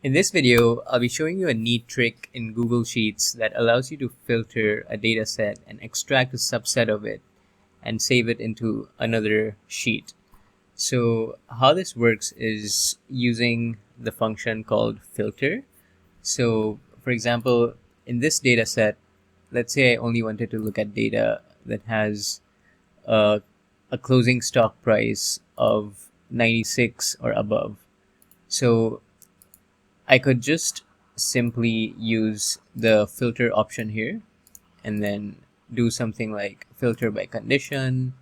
In this video, I'll be showing you a neat trick in Google Sheets that allows you to filter a data set and extract a subset of it and save it into another sheet. So how this works is using the function called filter. So for example, in this data set, let's say I only wanted to look at data that has a closing stock price of 96 or above. So I could just simply use the filter option here and then do something like filter by condition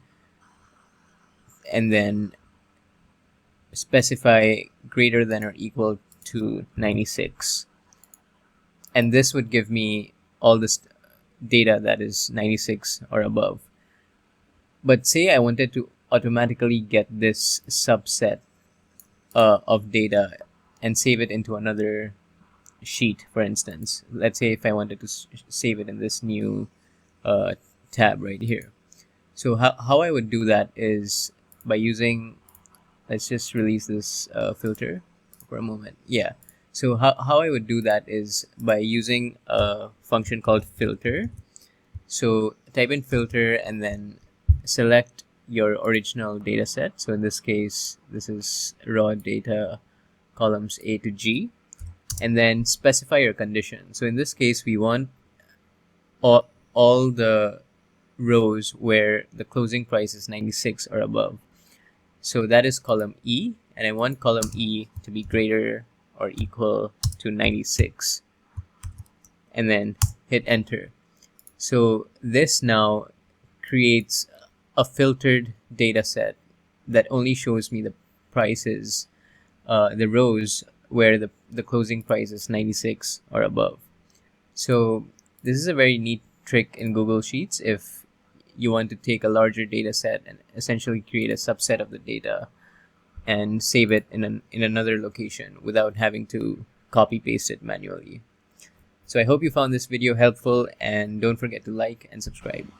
and then specify greater than or equal to 96. And this would give me all this data that is 96 or above. But say I wanted to automatically get this subset of data and save it into another sheet, for instance. Let's say if I wanted to save it in this new tab right here. So how I would do that is by using, let's just release this filter for a moment. Yeah. So how I would do that is by using a function called filter. So type in filter and then select your original data set. So in this case, this is raw data columns A to G, and then specify your condition. So in this case, we want all the rows where the closing price is 96 or above. So that is column E, and I want column E to be greater or equal to 96, and then hit enter. So this now creates a filtered data set that only shows me the prices, the rows where the closing price is 96 or above. So this is a very neat trick in Google Sheets if you want to take a larger data set and essentially create a subset of the data and save it in another location without having to copy paste it manually. So I hope you found this video helpful, and don't forget to like and subscribe.